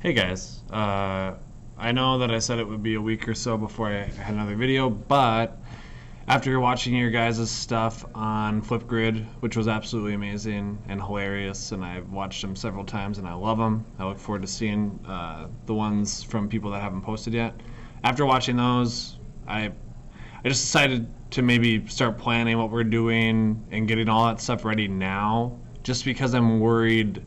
Hey guys, I know that I said it would be a week or so before I had another video, but after watching your guys' stuff on Flipgrid, which was absolutely amazing and hilarious, and I've watched them several times and I love them. I look forward to seeing the ones from people that haven't posted yet. After watching those, I just decided to maybe start planning what we're doing and getting all that stuff ready now, just because I'm worried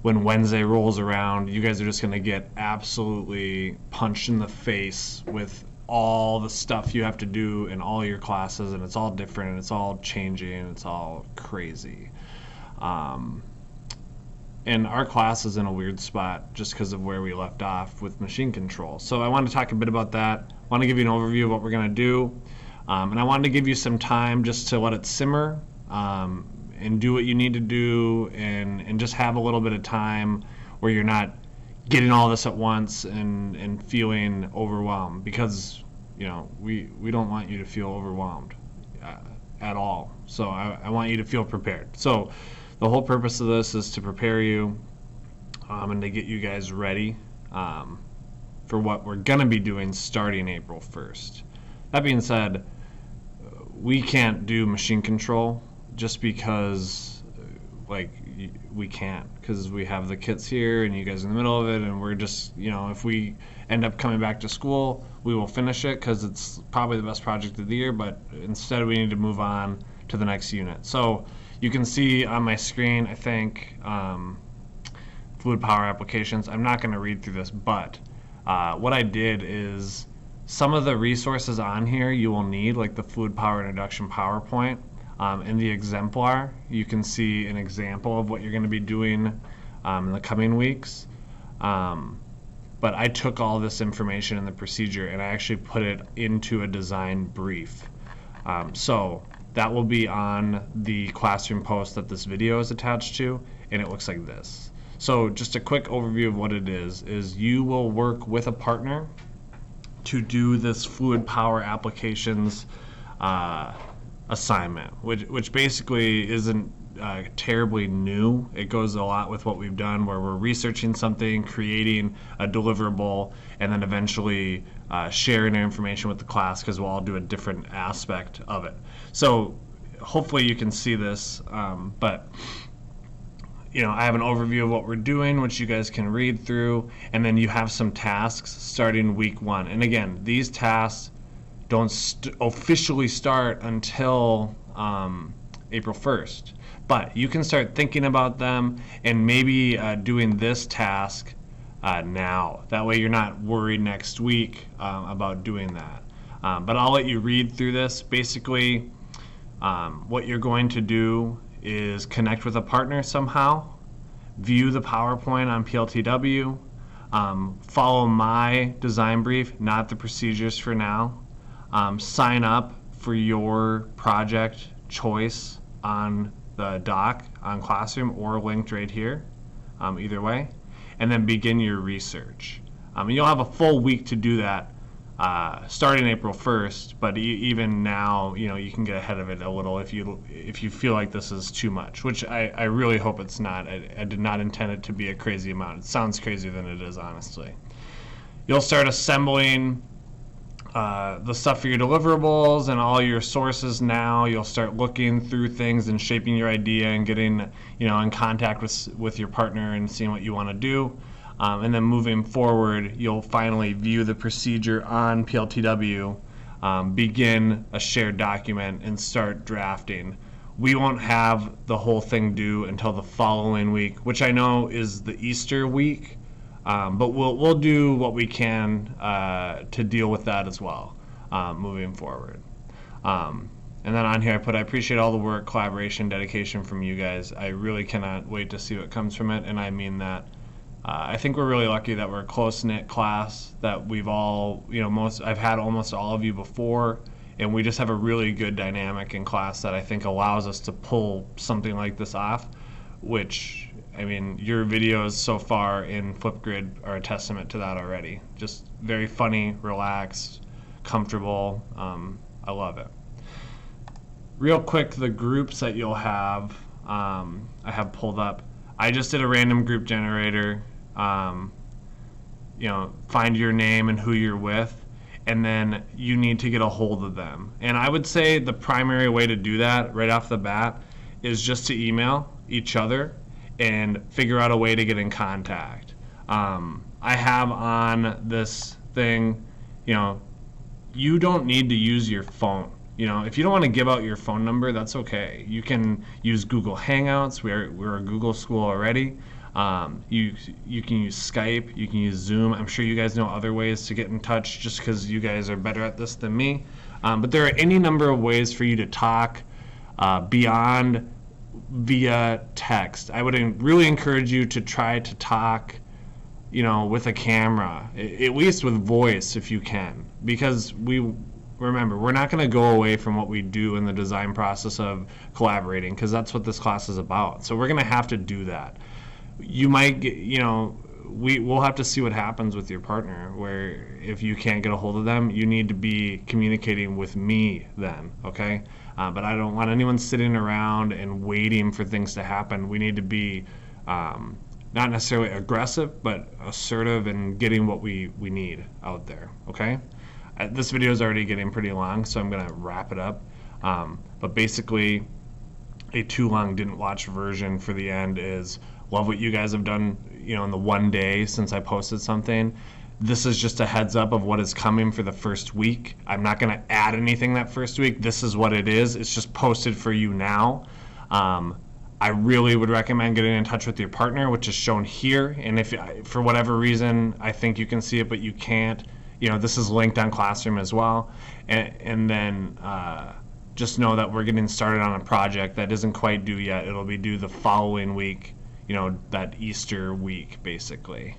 when Wednesday rolls around, you guys are just going to get absolutely punched in the face with all the stuff you have to do in all your classes, and it's all different, and it's all changing, and it's all crazy. And our class is in a weird spot just because of where we left off with machine control. So I want to talk a bit about that. I want to give you an overview of what we're going to do. And I wanted to give you some time just to let it simmer. And do what you need to do, and just have a little bit of time where you're not getting all this at once and feeling overwhelmed, because we don't want you to feel overwhelmed at all. So I want you to feel prepared. So the whole purpose of this is to prepare you and to get you guys ready for what we're going to be doing starting April 1st. That being said, we can't do machine control just because we can't, because we have the kits here and you guys are in the middle of it, and we're just, if we end up coming back to school, we will finish it because it's probably the best project of the year, but instead we need to move on to the next unit. So you can see on my screen, I think, fluid power applications. I'm not going to read through this, but what I did is some of the resources on here you will need, like the fluid power introduction PowerPoint. In the exemplar, you can see an example of what you're going to be doing in the coming weeks. But I took all this information in the procedure and I actually put it into a design brief. So that will be on the classroom post that this video is attached to, and it looks like this. So just a quick overview of what it is you will work with a partner to do this fluid power applications assignment, which basically isn't terribly new. It goes a lot with what we've done, where we're researching something, creating a deliverable, and then eventually sharing our information with the class, because we'll all do a different aspect of it. So hopefully you can see this, but I have an overview of what we're doing, which you guys can read through, and then you have some tasks starting week 1. And again, these tasks don't officially start until April 1st. But you can start thinking about them and maybe doing this task now. That way you're not worried next week about doing that. But I'll let you read through this. Basically, what you're going to do is connect with a partner somehow, view the PowerPoint on PLTW, follow my design brief, not the procedures for now. Sign up for your project choice on the doc on Classroom or linked right here, either way, and then begin your research. You'll have a full week to do that starting April 1st, but even now, you can get ahead of it a little if you feel like this is too much, which I really hope it's not. I did not intend it to be a crazy amount. It sounds crazier than it is, honestly. You'll start assembling the stuff for your deliverables and all your sources now. You'll start looking through things and shaping your idea and getting in contact with your partner and seeing what you want to do. And then moving forward, you'll finally view the procedure on PLTW, begin a shared document, and start drafting. We won't have the whole thing due until the following week, which I know is the Easter week. But we'll do what we can to deal with that as well, moving forward. And then on here I appreciate all the work, collaboration, dedication from you guys. I really cannot wait to see what comes from it, and I mean that. I think we're really lucky that we're a close-knit class, that we've all, I've had almost all of you before, and we just have a really good dynamic in class that I think allows us to pull something like this off, which, your videos so far in Flipgrid are a testament to that already. Just very funny, relaxed, comfortable. I love it. Real quick, the groups that you'll have, I have pulled up. I just did a random group generator. find your name and who you're with, and then you need to get a hold of them. And I would say the primary way to do that right off the bat is just to email each other and figure out a way to get in contact. I have on this thing, you don't need to use your phone. If you don't want to give out your phone number, that's okay. You can use Google Hangouts. We're a Google school already. You can use Skype. You can use Zoom. I'm sure you guys know other ways to get in touch just because you guys are better at this than me. But there are any number of ways for you to talk beyond via text. I would really encourage you to try to talk with a camera, at least with voice if you can, because remember, we're not going to go away from what we do in the design process of collaborating, because that's what this class is about. So we're going to have to do that. You might get, we'll have to see what happens with your partner, where if you can't get a hold of them, you need to be communicating with me then, okay? But I don't want anyone sitting around and waiting for things to happen. We need to be not necessarily aggressive, but assertive in getting what we need out there, okay? This video is already getting pretty long, so I'm going to wrap it up. But basically, a too long didn't watch version for the end is, love what you guys have done, in the one day since I posted something. This is just a heads up of what is coming for the first week. I'm not going to add anything that first week. This is what it is. It's just posted for you now. I really would recommend getting in touch with your partner, which is shown here. And if for whatever reason I think you can see it but you can't, this is linked on Classroom as well. And then just know that we're getting started on a project that isn't quite due yet. It'll be due the following week, that Easter week, basically.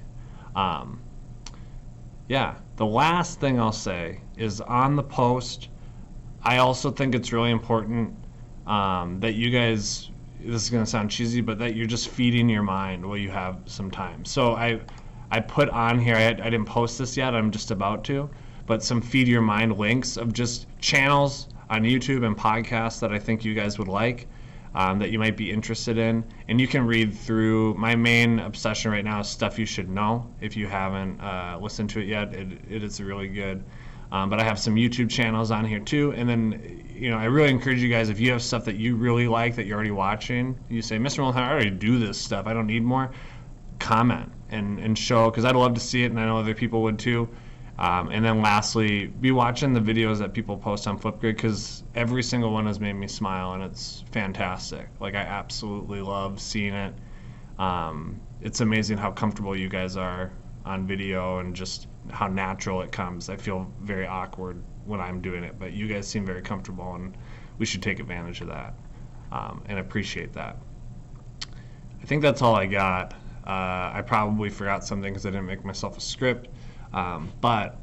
Yeah, the last thing I'll say is on the post, I also think it's really important that you guys, this is going to sound cheesy, but that you're just feeding your mind while you have some time. So I put on here, I didn't post this yet, I'm just about to, but some feed your mind links of just channels on YouTube and podcasts that I think you guys would like, that you might be interested in. And you can read through. My main obsession right now is Stuff You Should Know. If you haven't listened to it yet, it is really good. But I have some YouTube channels on here too. And then, I really encourage you guys, if you have stuff that you really like that you're already watching, you say, Mr. Mullenhour, I already do this stuff, I don't need more, comment and show, because I'd love to see it, and I know other people would too. And then lastly, be watching the videos that people post on Flipgrid, because every single one has made me smile, and it's fantastic. Like, I absolutely love seeing it. It's amazing how comfortable you guys are on video and just how natural it comes. I feel very awkward when I'm doing it, but you guys seem very comfortable, and we should take advantage of that and appreciate that. I think that's all I got. I probably forgot something because I didn't make myself a script. But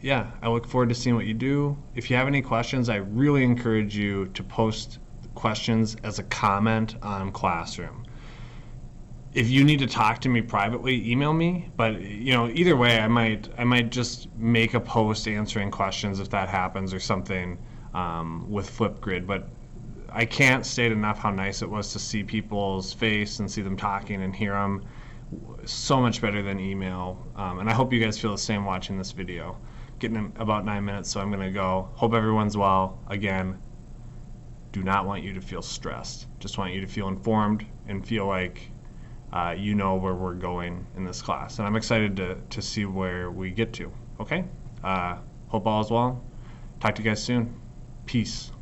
yeah, I look forward to seeing what you do. If you have any questions, I really encourage you to post questions as a comment on Classroom. If you need to talk to me privately, email me. But either way, I might just make a post answering questions if that happens or something with Flipgrid. But I can't state enough how nice it was to see people's face and see them talking and hear them. So much better than email. And I hope you guys feel the same watching this video. Getting in about 9 minutes, so I'm going to go. Hope everyone's well. Again, do not want you to feel stressed. Just want you to feel informed and feel like you know where we're going in this class. And I'm excited to see where we get to. Okay? Hope all is well. Talk to you guys soon. Peace.